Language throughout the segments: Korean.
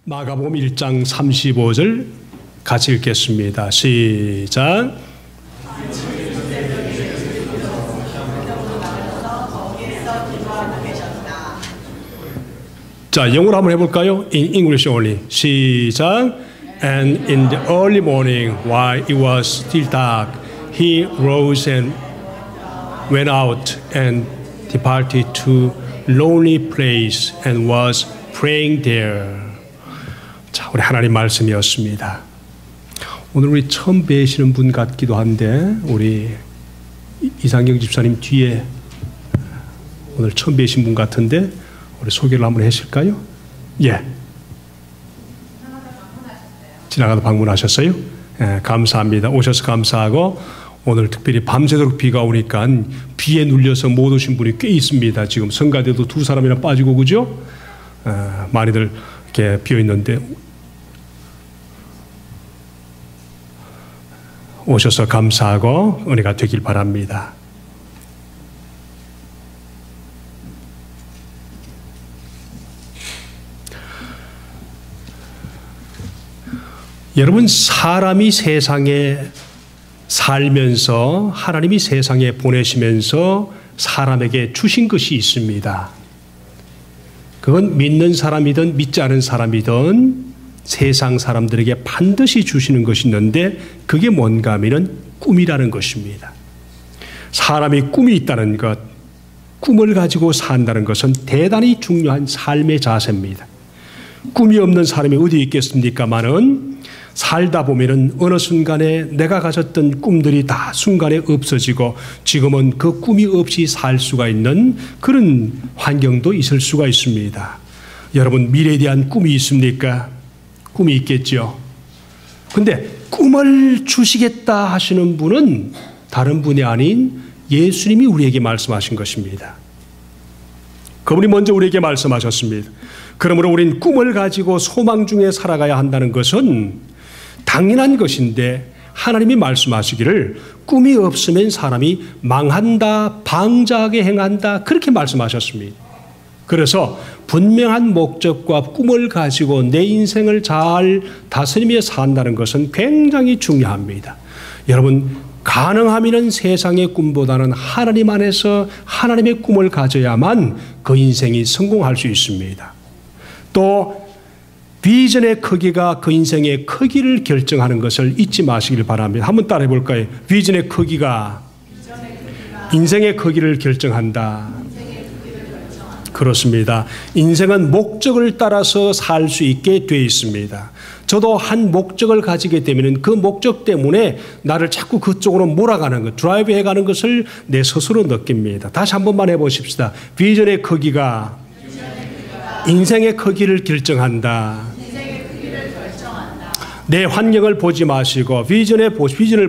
마가복음 1장 35절 같이 읽겠습니다. 시작. 자, 영어로 한번 해볼까요? In English only. 시작. And in the early morning, while it was still dark, he rose and went out and departed to lonely place and was praying there. 자, 우리 하나님 말씀이었습니다. 오늘 우리 처음 뵈시는 분 같기도 한데 우리 이상경 집사님 뒤에 오늘 처음 뵈신 분 같은데 우리 소개를 한번 하실까요? 예. 지나가다 방문하셨어요? 예, 감사합니다. 오셔서 감사하고 오늘 특별히 밤새도록 비가 오니까 비에 눌려서 못 오신 분이 꽤 있습니다. 지금 성가대도 두 사람이나 빠지고 그죠? 많이들 이렇게 비어 있는데 오셔서 감사하고 은혜가 되길 바랍니다. 여러분, 사람이 세상에 살면서 하나님이 세상에 보내시면서 사람에게 주신 것이 있습니다. 그건 믿는 사람이든 믿지 않은 사람이든 세상 사람들에게 반드시 주시는 것이 있는데 그게 뭔가 하면은 꿈이라는 것입니다. 사람이 꿈이 있다는 것, 꿈을 가지고 산다는 것은 대단히 중요한 삶의 자세입니다. 꿈이 없는 사람이 어디 있겠습니까마는 살다 보면은 어느 순간에 내가 가졌던 꿈들이 다 순간에 없어지고 지금은 그 꿈이 없이 살 수가 있는 그런 환경도 있을 수가 있습니다. 여러분, 미래에 대한 꿈이 있습니까? 꿈이 있겠죠. 근데 꿈을 주시겠다 하시는 분은 다른 분이 아닌 예수님이 우리에게 말씀하신 것입니다. 그분이 먼저 우리에게 말씀하셨습니다. 그러므로 우린 꿈을 가지고 소망 중에 살아가야 한다는 것은 당연한 것인데 하나님이 말씀하시기를 꿈이 없으면 사람이 망한다, 방자하게 행한다 그렇게 말씀하셨습니다. 그래서 분명한 목적과 꿈을 가지고 내 인생을 잘 다스리며 산다는 것은 굉장히 중요합니다. 여러분, 가능하면 세상의 꿈보다는 하나님 안에서 하나님의 꿈을 가져야만 그 인생이 성공할 수 있습니다. 또 비전의 크기가 그 인생의 크기를 결정하는 것을 잊지 마시길 바랍니다. 한번 따라해 볼까요? 비전의 크기가 인생의 크기를 결정한다. 그렇습니다. 인생은 목적을 따라서 살 수 있게 되어 있습니다. 저도 한 목적을 가지게 되면 그 목적 때문에 나를 자꾸 그쪽으로 몰아가는 것, 드라이브 해가는 것을 내 스스로 느낍니다. 다시 한 번만 해보십시다. 비전의 크기가 인생의 크기를 결정한다. 내 환경을 보지 마시고 비전을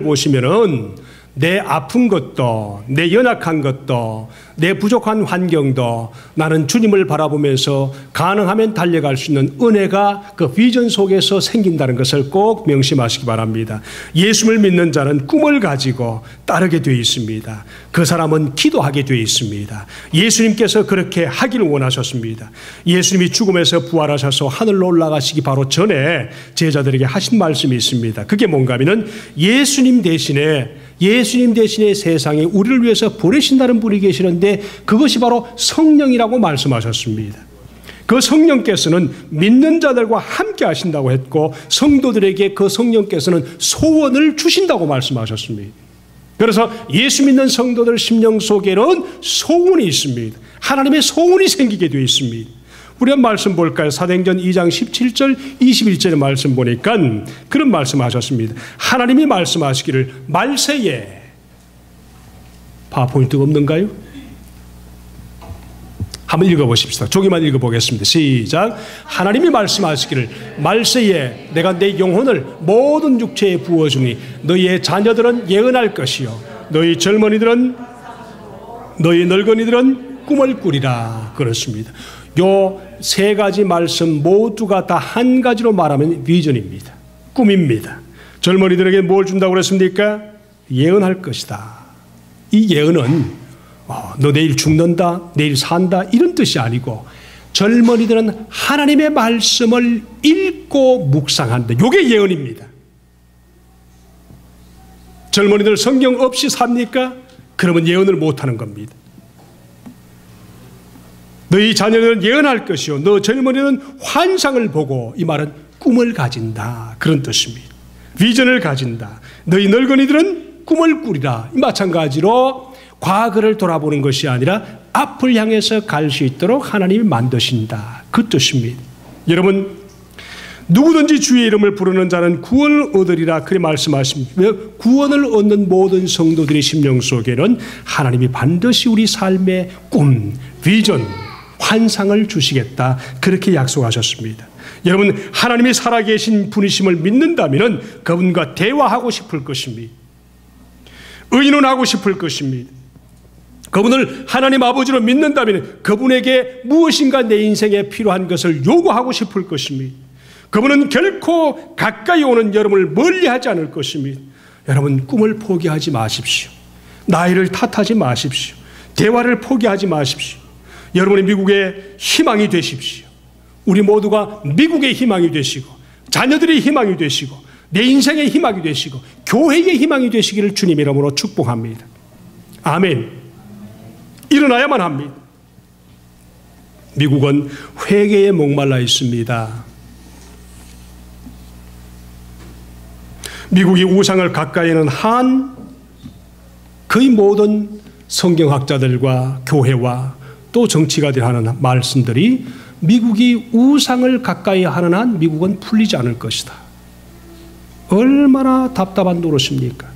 보시면은 내 아픈 것도, 내 연약한 것도, 내 부족한 환경도 나는 주님을 바라보면서 가능하면 달려갈 수 있는 은혜가 그 비전 속에서 생긴다는 것을 꼭 명심하시기 바랍니다. 예수를 믿는 자는 꿈을 가지고 따르게 되어 있습니다. 그 사람은 기도하게 되어 있습니다. 예수님께서 그렇게 하기를 원하셨습니다. 예수님이 죽음에서 부활하셔서 하늘로 올라가시기 바로 전에 제자들에게 하신 말씀이 있습니다. 그게 뭔가 하면은 예수님 대신에 세상에 우리를 위해서 보내신다는 분이 계시는데 그것이 바로 성령이라고 말씀하셨습니다. 그 성령께서는 믿는 자들과 함께 하신다고 했고 성도들에게 그 성령께서는 소원을 주신다고 말씀하셨습니다. 그래서 예수 믿는 성도들 심령 속에는 소원이 있습니다. 하나님의 소원이 생기게 되어 있습니다. 우리 한 말씀 볼까요? 사도행전 2장 17절 21절의 말씀 보니까 그런 말씀하셨습니다. 하나님이 말씀하시기를 말세에 파워포인트가 없는가요? 한번 읽어보십시다. 조기만 읽어보겠습니다. 시작. 하나님이 말씀하시기를 말세에 내가 내 영혼을 모든 육체에 부어주니 너희의 자녀들은 예언할 것이요 너희 젊은이들은 너희 늙은이들은 꿈을 꾸리라. 그렇습니다. 요 세 가지 말씀 모두가 다 한 가지로 말하면 비전입니다. 꿈입니다. 젊은이들에게 뭘 준다고 그랬습니까? 예언할 것이다. 이 예언은 너 내일 죽는다, 내일 산다 이런 뜻이 아니고 젊은이들은 하나님의 말씀을 읽고 묵상한다. 이게 예언입니다. 젊은이들 성경 없이 삽니까? 그러면 예언을 못하는 겁니다. 너희 자녀들은 예언할 것이요 너 젊은이는 환상을 보고, 이 말은 꿈을 가진다 그런 뜻입니다. 비전을 가진다. 너희 늙은이들은 꿈을 꾸리라. 마찬가지로 과거를 돌아보는 것이 아니라 앞을 향해서 갈 수 있도록 하나님이 만드신다 그 뜻입니다. 여러분, 누구든지 주의 이름을 부르는 자는 구원을 얻으리라 그렇게 말씀하십니다. 구원을 얻는 모든 성도들의 심령 속에는 하나님이 반드시 우리 삶의 꿈, 비전, 환상을 주시겠다 그렇게 약속하셨습니다. 여러분, 하나님이 살아계신 분이심을 믿는다면 그분과 대화하고 싶을 것입니다. 의논하고 싶을 것입니다. 그분을 하나님 아버지로 믿는다면 그분에게 무엇인가 내 인생에 필요한 것을 요구하고 싶을 것입니다. 그분은 결코 가까이 오는 여러분을 멀리하지 않을 것입니다. 여러분, 꿈을 포기하지 마십시오. 나이를 탓하지 마십시오. 대화를 포기하지 마십시오. 여러분이 미국의 희망이 되십시오. 우리 모두가 미국의 희망이 되시고 자녀들의 희망이 되시고 내 인생의 희망이 되시고 교회의 희망이 되시기를 주님 이름으로 축복합니다. 아멘. 일어나야만 합니다. 미국은 회개에 목말라 있습니다. 미국이 우상을 가까이 하는 한 거의 모든 성경학자들과 교회와 또 정치가들이 하는 말씀들이 미국이 우상을 가까이 하는 한 미국은 풀리지 않을 것이다. 얼마나 답답한 노릇입니까?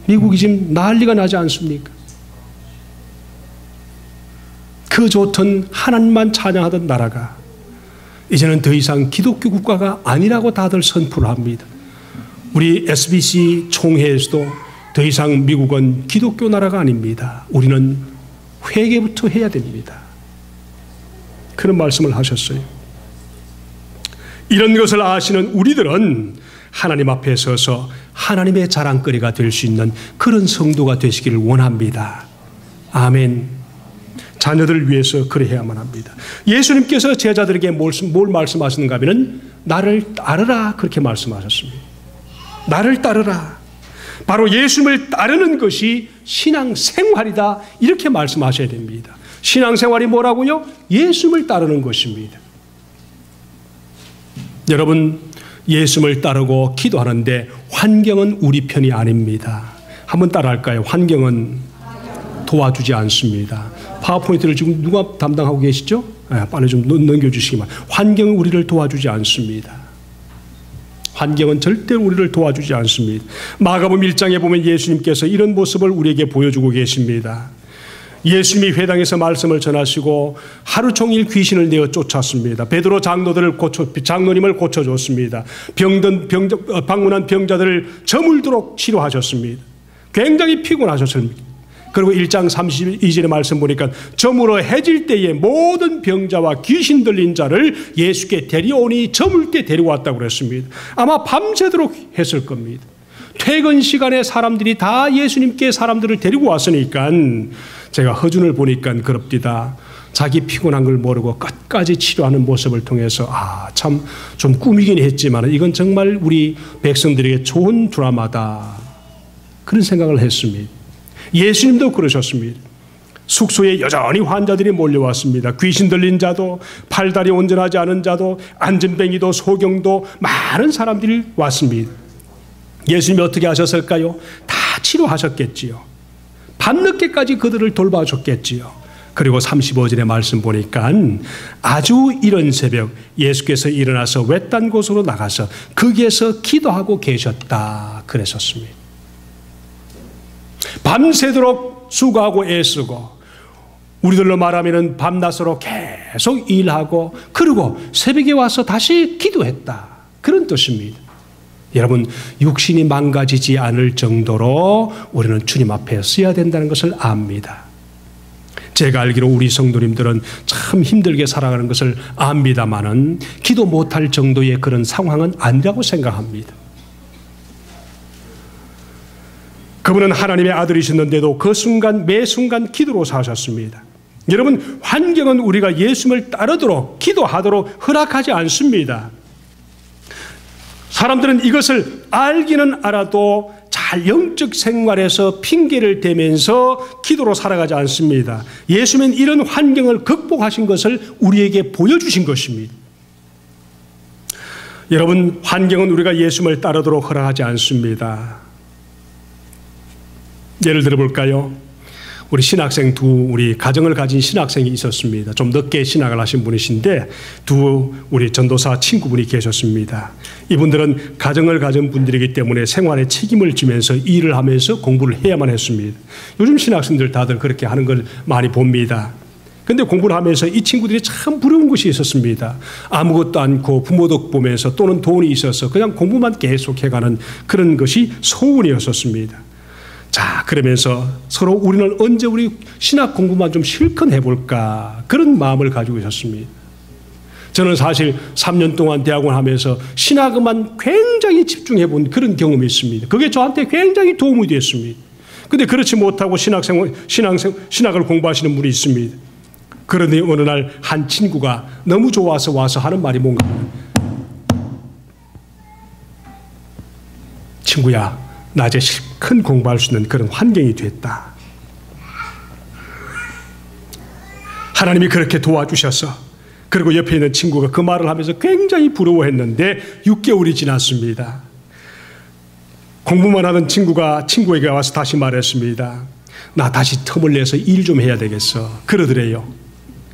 미국이 지금 난리가 나지 않습니까? 그 좋던 하나님만 찬양하던 나라가 이제는 더 이상 기독교 국가가 아니라고 다들 선포를 합니다. 우리 SBC 총회에서도 더 이상 미국은 기독교 나라가 아닙니다. 우리는 회개부터 해야 됩니다. 그런 말씀을 하셨어요. 이런 것을 아시는 우리들은 하나님 앞에 서서 하나님의 자랑거리가 될 수 있는 그런 성도가 되시기를 원합니다. 아멘. 자녀들을 위해서 그래야만 합니다. 예수님께서 제자들에게 뭘 말씀하시는가 하면 나를 따르라 그렇게 말씀하셨습니다. 나를 따르라. 바로 예수님을 따르는 것이 신앙생활이다 이렇게 말씀하셔야 됩니다. 신앙생활이 뭐라고요? 예수님을 따르는 것입니다. 여러분, 예수님을 따르고 기도하는데 환경은 우리 편이 아닙니다. 한번 따라할까요? 환경은 도와주지 않습니다. 파워포인트를 지금 누가 담당하고 계시죠? 빨리 좀 넘겨주시기 바랍니다. 환경은 우리를 도와주지 않습니다. 환경은 절대로 우리를 도와주지 않습니다. 마가복음 1장에 보면 예수님께서 이런 모습을 우리에게 보여주고 계십니다. 예수님이 회당에서 말씀을 전하시고 하루 종일 귀신을 내어 쫓았습니다. 베드로 장로님을 고쳐줬습니다. 방문한 병자들을 저물도록 치료하셨습니다. 굉장히 피곤하셨습니다. 그리고 1장 32절의 말씀 보니까 저물어 해질 때에 모든 병자와 귀신 들린 자를 예수께 데려오니 저물 때 데려왔다고 그랬습니다. 아마 밤새도록 했을 겁니다. 퇴근 시간에 사람들이 다 예수님께 사람들을 데리고 왔으니까 제가 허준을 보니까 그럽디다. 자기 피곤한 걸 모르고 끝까지 치료하는 모습을 통해서 참 좀 꾸미긴 했지만 이건 정말 우리 백성들에게 좋은 드라마다 그런 생각을 했습니다. 예수님도 그러셨습니다. 숙소에 여전히 환자들이 몰려왔습니다. 귀신 들린 자도 팔다리 온전하지 않은 자도 안진뱅이도 소경도 많은 사람들이 왔습니다. 예수님이 어떻게 하셨을까요? 다 치료하셨겠지요. 밤늦게까지 그들을 돌봐줬겠지요. 그리고 35절의 말씀 보니까 아주 이른 새벽 예수께서 일어나서 외딴 곳으로 나가서 거기에서 기도하고 계셨다 그랬었습니다. 밤새도록 수고하고 애쓰고 우리들로 말하면 밤낮으로 계속 일하고 그리고 새벽에 와서 다시 기도했다 그런 뜻입니다. 여러분, 육신이 망가지지 않을 정도로 우리는 주님 앞에 서야 된다는 것을 압니다. 제가 알기로 우리 성도님들은 참 힘들게 살아가는 것을 압니다마는 기도 못할 정도의 그런 상황은 아니라고 생각합니다. 그분은 하나님의 아들이셨는데도 그 순간 매 순간 기도로 사셨습니다. 여러분, 환경은 우리가 예수님을 따르도록 기도하도록 허락하지 않습니다. 사람들은 이것을 알기는 알아도 잘 영적 생활에서 핑계를 대면서 기도로 살아가지 않습니다. 예수님은 이런 환경을 극복하신 것을 우리에게 보여주신 것입니다. 여러분, 환경은 우리가 예수님을 따르도록 허락하지 않습니다. 예를 들어 볼까요? 우리 신학생 우리 가정을 가진 신학생이 있었습니다. 좀 늦게 신학을 하신 분이신데 우리 전도사 친구분이 계셨습니다. 이분들은 가정을 가진 분들이기 때문에 생활에 책임을 지면서 일을 하면서 공부를 해야만 했습니다. 요즘 신학생들 다들 그렇게 하는 걸 많이 봅니다. 근데 공부를 하면서 이 친구들이 참 부러운 것이 있었습니다. 아무것도 않고 부모 덕 보면서 또는 돈이 있어서 그냥 공부만 계속 해가는 그런 것이 소원이었었습니다. 자, 그러면서 서로 우리는 언제 우리 신학 공부만 좀 실컷 해볼까, 그런 마음을 가지고 있었습니다. 저는 사실 3년 동안 대학원 하면서 신학만 굉장히 집중해 본 그런 경험이 있습니다. 그게 저한테 굉장히 도움이 됐습니다. 근데 그렇지 못하고 신학을 공부하시는 분이 있습니다. 그러니 어느 날 한 친구가 너무 좋아서 와서 하는 말이 뭔가, 친구야, 낮에 실컷 공부할 수 있는 그런 환경이 됐다. 하나님이 그렇게 도와주셔서, 그리고 옆에 있는 친구가 그 말을 하면서 굉장히 부러워했는데 6개월이 지났습니다. 공부만 하던 친구가 친구에게 와서 다시 말했습니다. 나 다시 틈을 내서 일 좀 해야 되겠어. 그러더래요.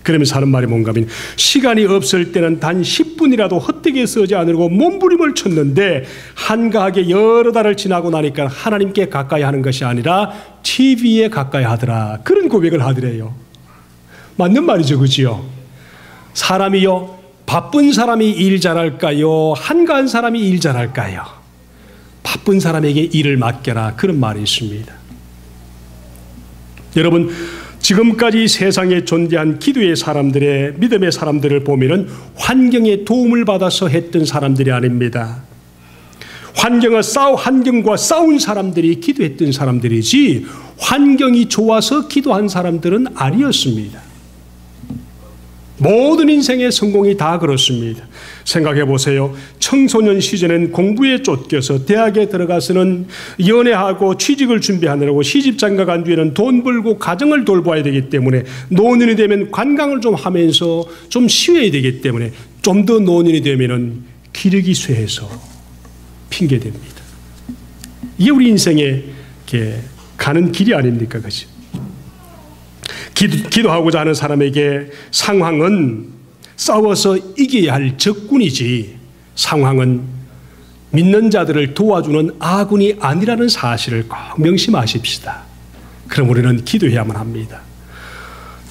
그러면서 하는 말이 뭔가 하면, 시간이 없을 때는 단 10분이라도 헛되게 쓰지 않으려고 몸부림을 쳤는데 한가하게 여러 달을 지나고 나니까 하나님께 가까이 하는 것이 아니라 TV에 가까이 하더라. 그런 고백을 하더래요. 맞는 말이죠, 그지요? 사람이요, 바쁜 사람이 일 잘할까요? 한가한 사람이 일 잘할까요? 바쁜 사람에게 일을 맡겨라. 그런 말이 있습니다. 여러분, 지금까지 세상에 존재한 기도의 사람들의, 믿음의 사람들을 보면은 환경에 도움을 받아서 했던 사람들이 아닙니다. 환경과 싸운 사람들이 기도했던 사람들이지 환경이 좋아서 기도한 사람들은 아니었습니다. 모든 인생의 성공이 다 그렇습니다. 생각해 보세요. 청소년 시절엔 공부에 쫓겨서 대학에 들어가서는 연애하고 취직을 준비하느라고 시집장가 간 뒤에는 돈 벌고 가정을 돌봐야 되기 때문에 노년이 되면 관광을 좀 하면서 좀 쉬어야 되기 때문에 좀 더 노년이 되면은 기력이 쇠해서 핑계댑니다. 이게 우리 인생의 가는 길이 아닙니까? 그죠? 기도하고자 하는 사람에게 상황은 싸워서 이겨야 할 적군이지 상황은 믿는 자들을 도와주는 아군이 아니라는 사실을 꼭 명심하십시다. 그럼 우리는 기도해야만 합니다.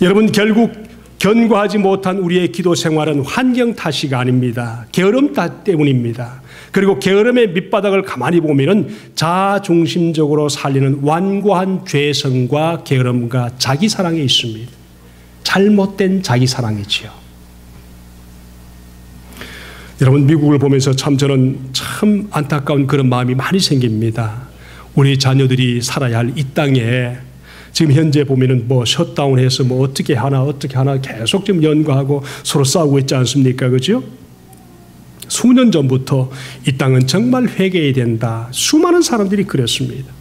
여러분, 결국 견고하지 못한 우리의 기도 생활은 환경 탓이 아닙니다. 게으름 탓 때문입니다. 그리고 게으름의 밑바닥을 가만히 보면은 자중심적으로 살리는 완고한 죄성과 게으름과 자기사랑이 있습니다. 잘못된 자기사랑이지요. 여러분, 미국을 보면서 저는 참 안타까운 그런 마음이 많이 생깁니다. 우리 자녀들이 살아야 할 이 땅에 지금 현재 보면은 셧다운해서 어떻게 하나 계속 지금 연구하고 서로 싸우고 있지 않습니까? 그죠? 수년 전부터 이 땅은 정말 회개해야 된다. 수많은 사람들이 그랬습니다.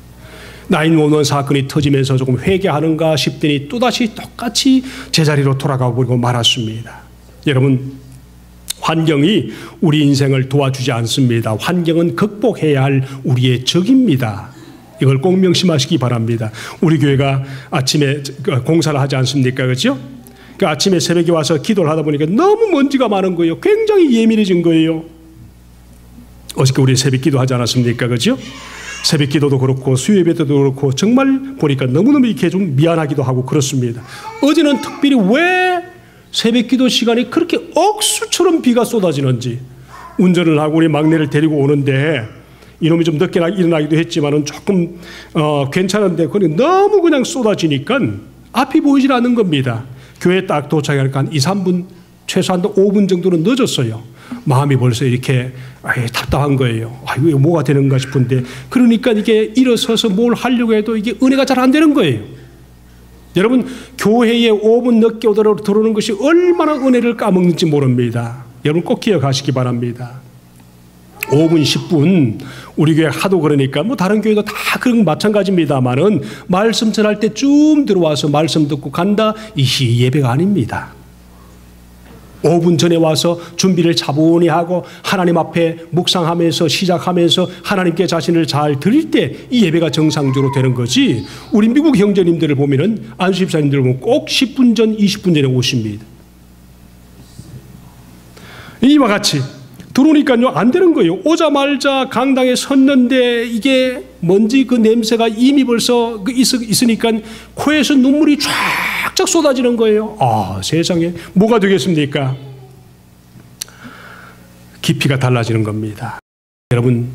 911 사건이 터지면서 조금 회개하는가 싶더니 또다시 똑같이 제자리로 돌아가 버리고 말았습니다. 여러분, 환경이 우리 인생을 도와주지 않습니다. 환경은 극복해야 할 우리의 적입니다. 이걸 꼭 명심하시기 바랍니다. 우리 교회가 아침에 공사를 하지 않습니까? 그렇죠? 그 아침에 새벽에 와서 기도를 하다 보니까 너무 먼지가 많은 거예요. 굉장히 예민해진 거예요. 어저께 우리 새벽 기도 하지 않았습니까? 그렇죠? 새벽 기도도 그렇고 수요 예배도 그렇고 정말 보니까 너무너무 이렇게 좀 미안하기도 하고 그렇습니다. 어제는 특별히 왜 새벽 기도 시간에 그렇게 억수처럼 비가 쏟아지는지, 운전을 하고 우리 막내를 데리고 오는데 이놈이 좀 늦게 일어나기도 했지만은 조금 괜찮은데 그냥 너무 그냥 쏟아지니까 앞이 보이질 않는 겁니다. 교회에 딱 도착하니까 한 2, 3분, 최소한 5분 정도는 늦었어요. 마음이 벌써 이렇게 답답한 거예요. 이거 뭐가 되는가 싶은데, 그러니까 이게 일어서서 뭘 하려고 해도 이게 은혜가 잘 안 되는 거예요. 여러분, 교회에 5분 늦게 오도록 들어오는 것이 얼마나 은혜를 까먹는지 모릅니다. 여러분 꼭 기억하시기 바랍니다. 5분, 10분 우리 교회 하도 그러니까 뭐 다른 교회도 다 그런 거 마찬가지입니다만은 말씀 전할 때 쭉 들어와서 말씀 듣고 간다, 이 예배가 아닙니다. 5분 전에 와서 준비를 차분히 하고 하나님 앞에 묵상하면서 시작하면서 하나님께 자신을 잘 드릴 때 이 예배가 정상적으로 되는 거지. 우리 미국 형제님들을 보면은 안수집사님들을 보면 꼭 10분 전, 20분 전에 오십니다. 이와 같이 들어오니까요 안 되는 거예요. 오자마자 강당에 섰는데 이게 뭔지 그 냄새가 이미 벌써 있으니까 코에서 눈물이 쫙쫙 쏟아지는 거예요. 아, 세상에 뭐가 되겠습니까? 깊이가 달라지는 겁니다. 여러분,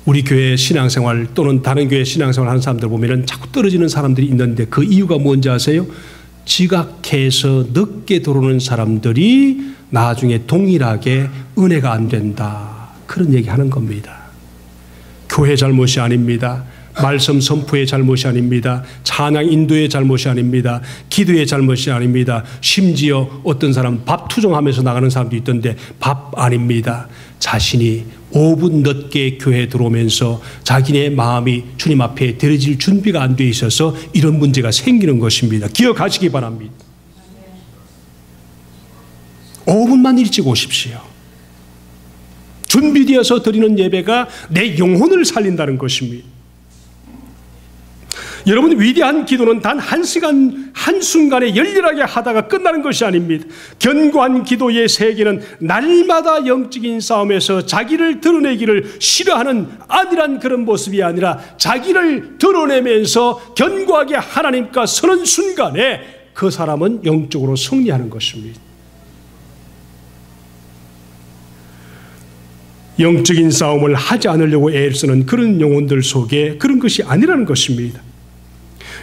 우리 교회 신앙생활 또는 다른 교회 신앙생활 하는 사람들 보면은 자꾸 떨어지는 사람들이 있는데 그 이유가 뭔지 아세요? 지각해서 늦게 들어오는 사람들이 나중에 동일하게 은혜가 안 된다, 그런 얘기하는 겁니다. 교회 잘못이 아닙니다. 말씀 선포의 잘못이 아닙니다. 찬양 인도의 잘못이 아닙니다. 기도의 잘못이 아닙니다. 심지어 어떤 사람 밥 투정하면서 나가는 사람도 있던데 밥 아닙니다. 자신이 5분 늦게 교회에 들어오면서 자기네 마음이 주님 앞에 드려질 준비가 안 돼 있어서 이런 문제가 생기는 것입니다. 기억하시기 바랍니다. 5분만 일찍 오십시오. 준비되어서 드리는 예배가 내 영혼을 살린다는 것입니다. 여러분, 위대한 기도는 단 한 시간 한순간에 열렬하게 하다가 끝나는 것이 아닙니다. 견고한 기도의 세계는 날마다 영적인 싸움에서 자기를 드러내기를 싫어하는 안일한 그런 모습이 아니라 자기를 드러내면서 견고하게 하나님과 서는 순간에 그 사람은 영적으로 승리하는 것입니다. 영적인 싸움을 하지 않으려고 애를 쓰는 그런 영혼들 속에 그런 것이 아니라는 것입니다.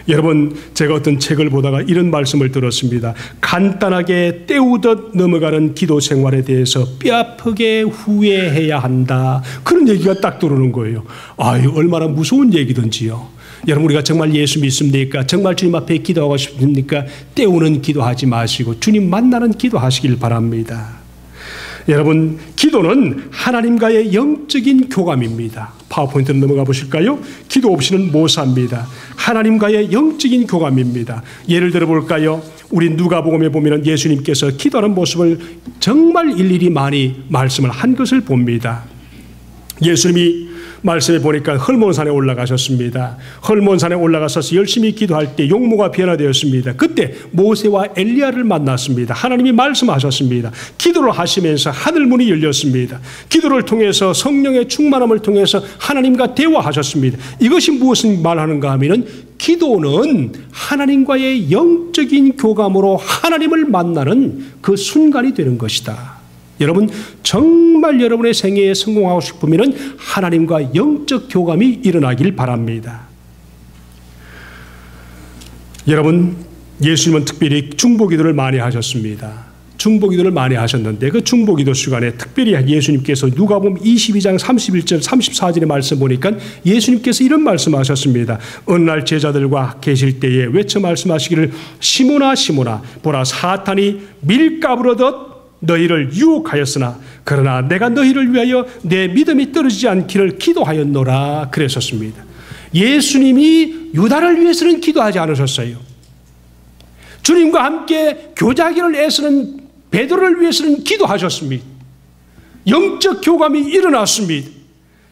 여러분, 제가 어떤 책을 보다가 이런 말씀을 들었습니다. 간단하게 때우듯 넘어가는 기도 생활에 대해서 뼈아프게 후회해야 한다, 그런 얘기가 딱 들어오는 거예요. 아유, 얼마나 무서운 얘기든지요. 여러분, 우리가 정말 예수 믿습니까? 정말 주님 앞에 기도하고 싶습니까? 때우는 기도하지 마시고 주님 만나는 기도하시길 바랍니다. 여러분, 기도는 하나님과의 영적인 교감입니다. 파워포인트로 넘어가 보실까요? 기도 없이는 못 삽니다. 하나님과의 영적인 교감입니다. 예를 들어 볼까요? 우리 누가복음에 보면 예수님께서 기도하는 모습을 정말 일일이 많이 말씀을 한 것을 봅니다. 예수님이 말씀에 보니까 헐몬산에 올라가셨습니다. 헐몬산에 올라가서 열심히 기도할 때 용모가 변화되었습니다. 그때 모세와 엘리야를 만났습니다. 하나님이 말씀하셨습니다. 기도를 하시면서 하늘문이 열렸습니다. 기도를 통해서 성령의 충만함을 통해서 하나님과 대화하셨습니다. 이것이 무엇을 말하는가 하면은 기도는 하나님과의 영적인 교감으로 하나님을 만나는 그 순간이 되는 것이다. 여러분, 정말 여러분의 생애에 성공하고 싶으면 하나님과 영적 교감이 일어나길 바랍니다. 여러분, 예수님은 특별히 중보기도를 많이 하셨습니다. 중보기도를 많이 하셨는데 그 중보기도 시간에 특별히 예수님께서 누가복음 22장 31절 34절의 말씀 보니까 예수님께서 이런 말씀하셨습니다. 어느 날 제자들과 계실 때에 외쳐 말씀하시기를 시몬아 시몬아 보라 사탄이 밀가부르듯 너희를 유혹하였으나 그러나 내가 너희를 위하여 내 믿음이 떨어지지 않기를 기도하였노라 그랬었습니다. 예수님이 유다를 위해서는 기도하지 않으셨어요. 주님과 함께 교제하기를 애쓰는 베드로를 위해서는 기도하셨습니다. 영적 교감이 일어났습니다.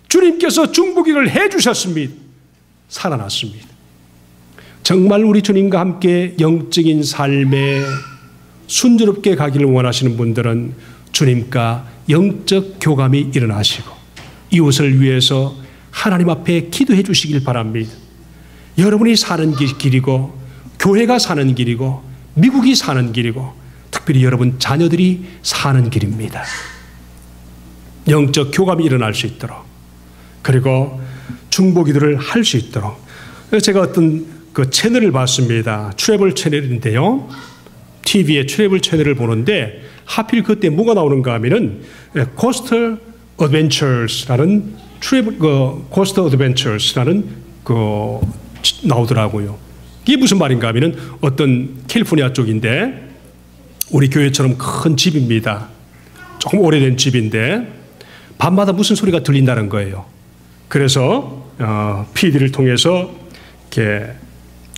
주님께서 중보기를 해주셨습니다. 살아났습니다. 정말 우리 주님과 함께 영적인 삶에 순조롭게 가기를 원하시는 분들은 주님과 영적 교감이 일어나시고 이웃을 위해서 하나님 앞에 기도해 주시길 바랍니다. 여러분이 사는 길이고 교회가 사는 길이고 미국이 사는 길이고 특별히 여러분 자녀들이 사는 길입니다. 영적 교감이 일어날 수 있도록 그리고 중보기도를 할 수 있도록 제가 어떤 그 채널을 봤습니다. 트래블 채널인데요. TV에 트래블 채널을 보는데 하필 그때 뭐가 나오는가 하면은 코스트 어드벤처스라는 트래블 코스트 어드벤처스라는 그 나오더라고요. 이게 무슨 말인가 하면은 어떤 캘리포니아 쪽인데 우리 교회처럼 큰 집입니다. 조금 오래된 집인데 밤마다 무슨 소리가 들린다는 거예요. 그래서 PD를 통해서 이렇게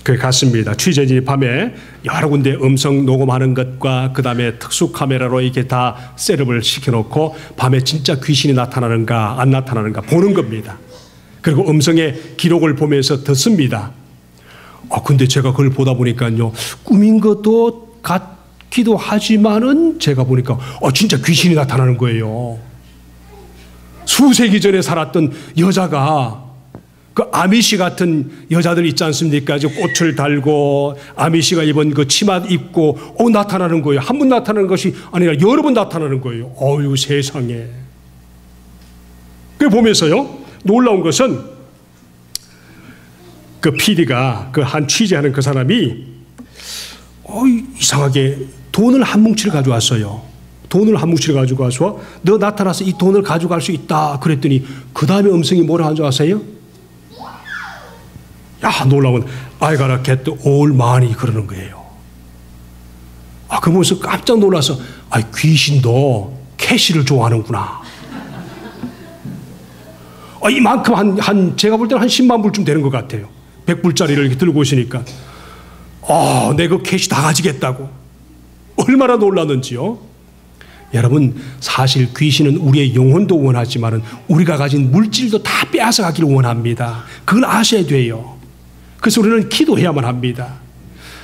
그에 갔습니다. 취재진이 밤에 여러 군데 음성 녹음하는 것과 그 다음에 특수 카메라로 이렇게 다 셋업을 시켜놓고 밤에 진짜 귀신이 나타나는가 안 나타나는가 보는 겁니다. 그리고 음성의 기록을 보면서 듣습니다. 근데 제가 그걸 보다 보니까요, 꿈인 것도 같기도 하지만은 제가 보니까 진짜 귀신이 나타나는 거예요. 수세기 전에 살았던 여자가 그 아미시 같은 여자들 있지 않습니까? 꽃을 달고 아미시가 입은 그 치마 입고 나타나는 거예요. 한 번 나타나는 것이 아니라 여러 번 나타나는 거예요. 어유 세상에. 그 보면서요, 놀라운 것은 그 PD가 그 한 취재하는 그 사람이 이상하게 돈을 한 뭉치를 가져왔어요. 돈을 한 뭉치를 가지고 와서 너 나타나서 이 돈을 가져갈 수 있다 그랬더니 그 다음에 음성이 뭐라 한 줄 아세요? 야, 놀라운 I gotta get all money 그러는 거예요. 그 보면서 깜짝 놀라서 귀신도 캐시를 좋아하는구나. 이만큼 제가 볼 때는 한 10만 불쯤 되는 것 같아요. 100불짜리를 이렇게 들고 오시니까 내가 캐시 다 가지겠다고. 얼마나 놀랐는지요. 여러분, 사실 귀신은 우리의 영혼도 원하지만 우리가 가진 물질도 다 빼앗아가기를 원합니다. 그걸 아셔야 돼요. 그래서 우리는 기도해야만 합니다.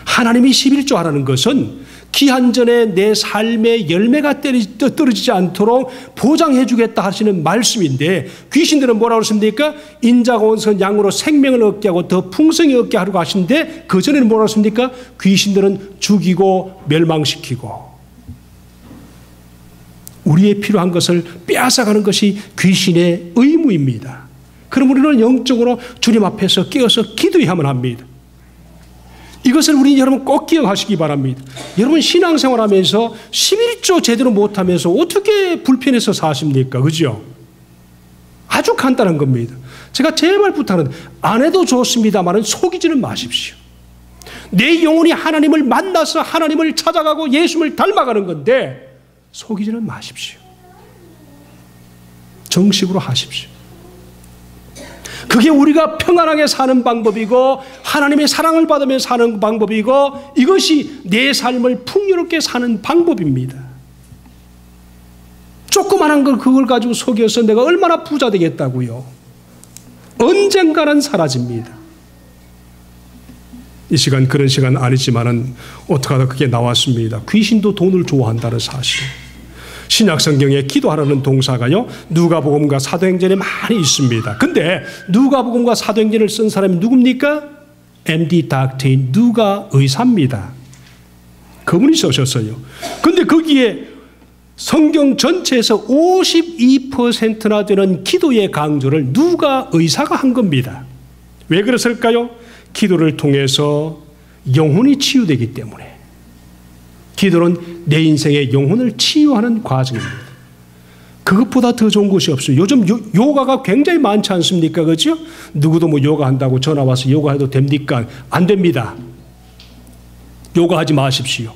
하나님이 11조하라는 것은 기한전에 내 삶의 열매가 떨어지지 않도록 보장해 주겠다 하시는 말씀인데, 귀신들은 뭐라고 했습니까? 인자가 온선 양으로 생명을 얻게 하고 더 풍성히 얻게 하려고 하시는데, 그전에는 뭐라고 했습니까? 귀신들은 죽이고 멸망시키고 우리의 필요한 것을 빼앗아가는 것이 귀신의 의무입니다. 그럼 우리는 영적으로 주님 앞에서 깨어서 기도해야만 합니다. 이것을 우리 여러분 꼭 기억하시기 바랍니다. 여러분 신앙생활하면서 11조 제대로 못하면서 어떻게 불편해서 사십니까? 그죠? 아주 간단한 겁니다. 제가 제발 부탁하는, 안 해도 좋습니다만 속이지는 마십시오. 내 영혼이 하나님을 만나서 하나님을 찾아가고 예수님을 닮아가는 건데 속이지는 마십시오. 정식으로 하십시오. 그게 우리가 평안하게 사는 방법이고 하나님의 사랑을 받으며 사는 방법이고 이것이 내 삶을 풍요롭게 사는 방법입니다. 조그만한 그걸 가지고 속여서 내가 얼마나 부자 되겠다고요. 언젠가는 사라집니다. 이 시간 그런 시간 아니지만은 어떻게 하다 그게 나왔습니다. 귀신도 돈을 좋아한다는 사실. 신약 성경에 기도하라는 동사가요, 누가복음과 사도행전에 많이 있습니다. 근데 누가복음과 사도행전을 쓴 사람이 누굽니까? MD 닥터인 누가 의사입니다. 그분이 쓰셨어요. 근데 거기에 성경 전체에서 52%나 되는 기도의 강조를 누가 의사가 한 겁니다. 왜 그랬을까요? 기도를 통해서 영혼이 치유되기 때문에. 기도는 내 인생의 영혼을 치유하는 과정입니다. 그것보다 더 좋은 것이 없어요. 요즘 요가가 굉장히 많지 않습니까? 그렇죠? 누구도 뭐 요가 한다고 전화 와서 요가해도 됩니까? 안 됩니다. 요가하지 마십시오.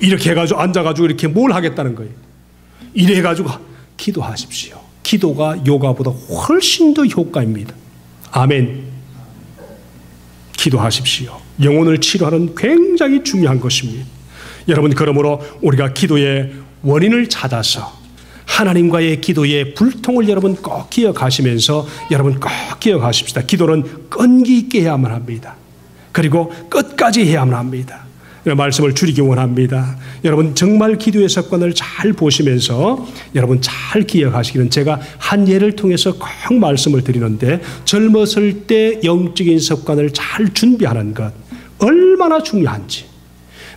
이렇게 해가지고 앉아가지고 이렇게 뭘 하겠다는 거예요. 이래 해가지고 기도하십시오. 기도가 요가보다 훨씬 더 효과입니다. 아멘. 기도하십시오. 영혼을 치료하는 굉장히 중요한 것입니다. 여러분, 그러므로 우리가 기도의 원인을 찾아서 하나님과의 기도의 불통을 여러분 꼭 기억하시면서 여러분 꼭 기억하십시다. 기도는 끈기 있게 해야만 합니다. 그리고 끝까지 해야만 합니다. 말씀을 줄이기 원합니다. 여러분 정말 기도의 습관을 잘 보시면서 여러분 잘 기억하시기는, 제가 한 예를 통해서 꼭 말씀을 드리는데, 젊었을 때 영적인 습관을 잘 준비하는 것 얼마나 중요한지,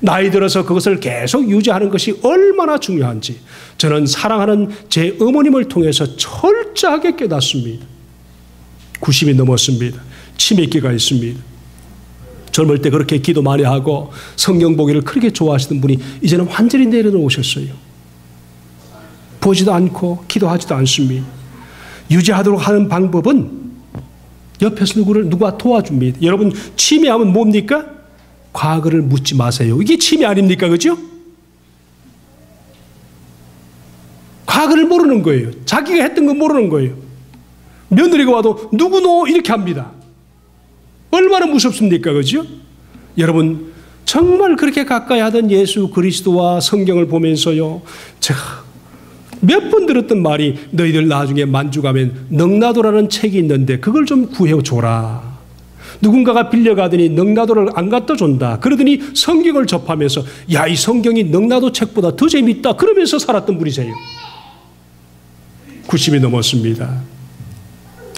나이 들어서 그것을 계속 유지하는 것이 얼마나 중요한지 저는 사랑하는 제 어머님을 통해서 철저하게 깨닫습니다. 90이 넘었습니다. 치매기가 있습니다. 젊을 때 그렇게 기도 많이 하고 성경 보기를 그렇게 좋아하시던 분이 이제는 완전히 내려놓으셨어요. 보지도 않고 기도하지도 않습니다. 유지하도록 하는 방법은 옆에서 누가 도와줍니다. 여러분, 치매하면 뭡니까? 과거를 묻지 마세요. 이게 치매 아닙니까? 그죠? 과거를 모르는 거예요. 자기가 했던 거 모르는 거예요. 며느리가 와도 누구노? 이렇게 합니다. 얼마나 무섭습니까? 그죠? 여러분, 정말 그렇게 가까이 하던 예수 그리스도와 성경을 보면서요, 제가 몇 번 들었던 말이, 너희들 나중에 만주가면 넉나도라는 책이 있는데 그걸 좀 구해줘라. 누군가가 빌려가더니 넉나도를 안 갖다 준다. 그러더니 성경을 접하면서, 야, 이 성경이 넉나도 책보다 더 재밌다. 그러면서 살았던 분이세요. 90이 넘었습니다.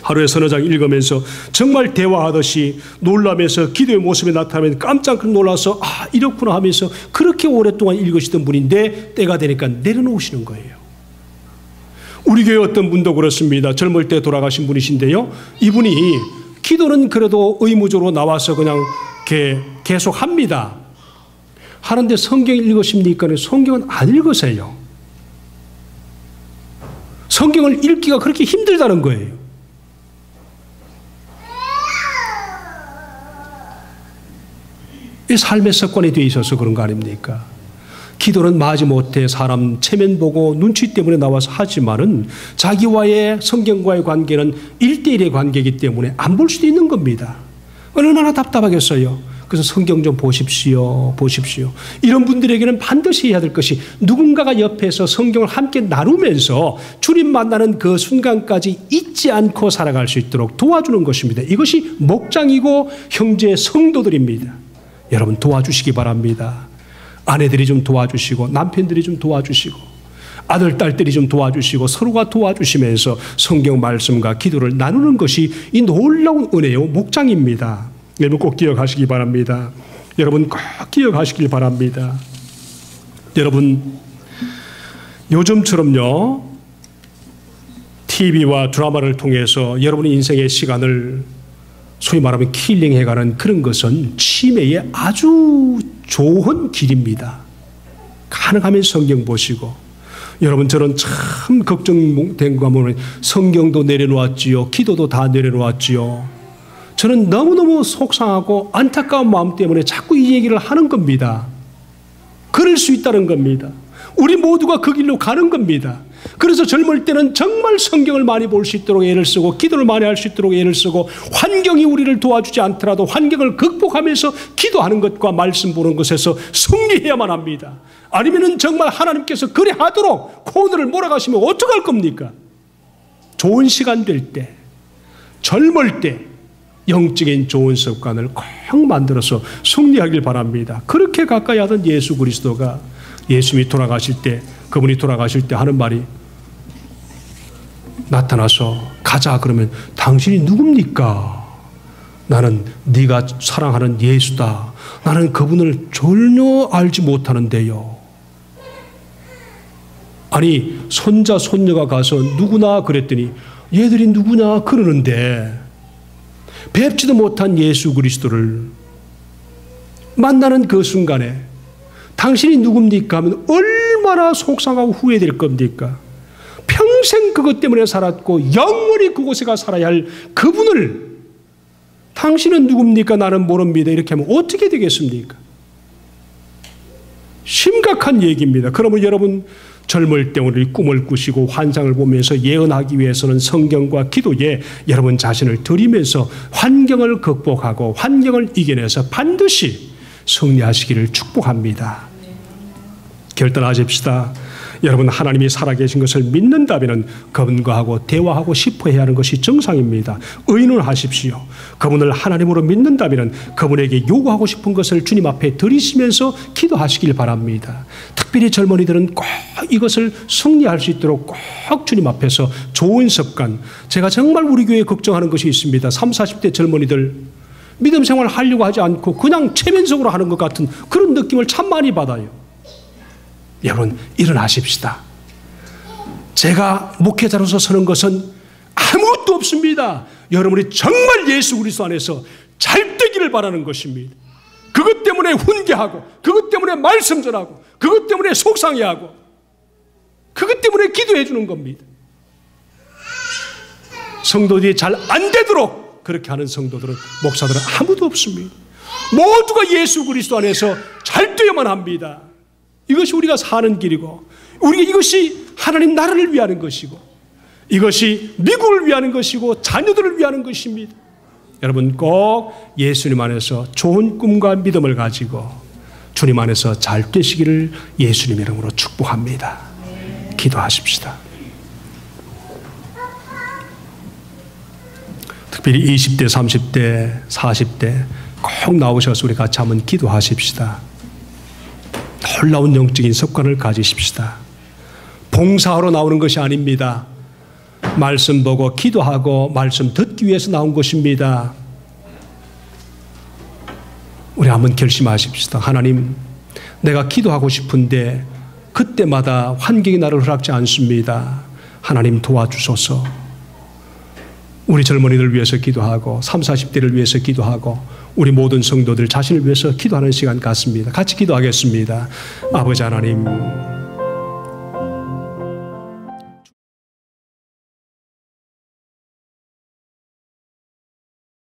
하루에 서너 장 읽으면서 정말 대화하듯이 놀라면서 기도의 모습이 나타나면 깜짝 놀라서, 아, 이렇구나 하면서 그렇게 오랫동안 읽으시던 분인데 때가 되니까 내려놓으시는 거예요. 우리 교회 어떤 분도 그렇습니다. 젊을 때 돌아가신 분이신데요, 이분이 기도는 그래도 의무적으로 나와서 그냥 계속 합니다. 하는데 성경 읽으십니까? 성경은 안 읽으세요. 성경을 읽기가 그렇게 힘들다는 거예요. 이 삶의 습관이 되어 있어서 그런 거 아닙니까? 기도는 마지못해 사람 체면 보고 눈치 때문에 나와서 하지만은 자기와의 성경과의 관계는 1:1의 관계이기 때문에 안 볼 수도 있는 겁니다. 얼마나 답답하겠어요. 그래서 성경 좀 보십시오. 이런 분들에게는 반드시 해야 될 것이, 누군가가 옆에서 성경을 함께 나누면서 주님 만나는 그 순간까지 잊지 않고 살아갈 수 있도록 도와주는 것입니다. 이것이 목장이고 형제 성도들입니다. 여러분, 도와주시기 바랍니다. 아내들이 좀 도와주시고, 남편들이 좀 도와주시고, 아들, 딸들이 좀 도와주시고, 서로가 도와주시면서 성경 말씀과 기도를 나누는 것이 이 놀라운 은혜요 목장입니다. 여러분 꼭 기억하시기 바랍니다. 여러분 꼭 기억하시길 바랍니다. 여러분, 요즘처럼요, TV와 드라마를 통해서 여러분의 인생의 시간을 소위 말하면 킬링해가는 그런 것은 치매의 아주 좋은 길입니다. 가능하면 성경 보시고, 여러분, 저는 참 걱정된 거 보면 성경도 내려놓았지요, 기도도 다 내려놓았지요. 저는 너무너무 속상하고 안타까운 마음 때문에 자꾸 이 얘기를 하는 겁니다. 그럴 수 있다는 겁니다. 우리 모두가 그 길로 가는 겁니다. 그래서 젊을 때는 정말 성경을 많이 볼 수 있도록 애를 쓰고, 기도를 많이 할 수 있도록 애를 쓰고, 환경이 우리를 도와주지 않더라도 환경을 극복하면서 기도하는 것과 말씀 보는 것에서 승리해야만 합니다. 아니면은 정말 하나님께서 그래 하도록 코너를 몰아가시면 어떡할 겁니까? 좋은 시간 될 때, 젊을 때 영적인 좋은 습관을 꼭 만들어서 승리하길 바랍니다. 그렇게 가까이 하던 예수 그리스도가 예수님이 돌아가실 때, 그분이 돌아가실 때 하는 말이, 나타나서 가자 그러면 당신이 누굽니까? 나는 네가 사랑하는 예수다. 나는 그분을 전혀 알지 못하는데요. 아니, 손자 손녀가 가서 누구나 그랬더니 얘들이 누구냐 그러는데, 뵙지도 못한 예수 그리스도를 만나는 그 순간에 당신이 누굽니까 하면 얼마나 속상하고 후회될 겁니까? 평생 그것 때문에 살았고 영원히 그곳에 가 살아야 할 그분을 당신은 누굽니까? 나는 모릅니다. 이렇게 하면 어떻게 되겠습니까? 심각한 얘기입니다. 그러면 여러분, 젊을 때 우리 꿈을 꾸시고 환상을 보면서 예언하기 위해서는 성경과 기도에 여러분 자신을 들이면서 환경을 극복하고 환경을 이겨내서 반드시 승리하시기를 축복합니다. 결단하십시다. 여러분, 하나님이 살아계신 것을 믿는다면 그분과 하고 대화하고 싶어 해야 하는 것이 정상입니다. 의논하십시오. 그분을 하나님으로 믿는다면 그분에게 요구하고 싶은 것을 주님 앞에 드리시면서 기도하시길 바랍니다. 특별히 젊은이들은 꼭 이것을 승리할 수 있도록 꼭 주님 앞에서 좋은 습관, 제가 정말 우리 교회에 걱정하는 것이 있습니다. 30, 40대 젊은이들 믿음 생활 하려고 하지 않고 그냥 체면적으로 하는 것 같은 그런 느낌을 참 많이 받아요. 여러분, 일어나십시다. 제가 목회자로서 서는 것은 아무것도 없습니다. 여러분이 정말 예수 그리스도 안에서 잘 되기를 바라는 것입니다. 그것 때문에 훈계하고, 그것 때문에 말씀 전하고, 그것 때문에 속상해하고, 그것 때문에 기도해 주는 겁니다. 성도들이 잘 안 되도록 그렇게 하는 성도들은, 목사들은 아무도 없습니다. 모두가 예수 그리스도 안에서 잘 되어야만 합니다. 이것이 우리가 사는 길이고, 우리가 이것이 하나님 나라를 위하는 것이고, 이것이 미국을 위하는 것이고 자녀들을 위하는 것입니다. 여러분 꼭 예수님 안에서 좋은 꿈과 믿음을 가지고 주님 안에서 잘 되시기를 예수님 이름으로 축복합니다. 기도하십시다. 특별히 20대, 30대, 40대 꼭 나오셔서 우리 같이 한번 기도하십시다. 놀라운 영적인 습관을 가지십시다. 봉사하러 나오는 것이 아닙니다. 말씀 보고 기도하고 말씀 듣기 위해서 나온 것입니다. 우리 한번 결심하십시다. 하나님, 내가 기도하고 싶은데 그때마다 환경이 나를 허락지 않습니다. 하나님 도와주소서. 우리 젊은이들 위해서 기도하고 30, 40대를 위해서 기도하고 우리 모든 성도들 자신을 위해서 기도하는 시간 같습니다. 같이 기도하겠습니다. 아버지 하나님,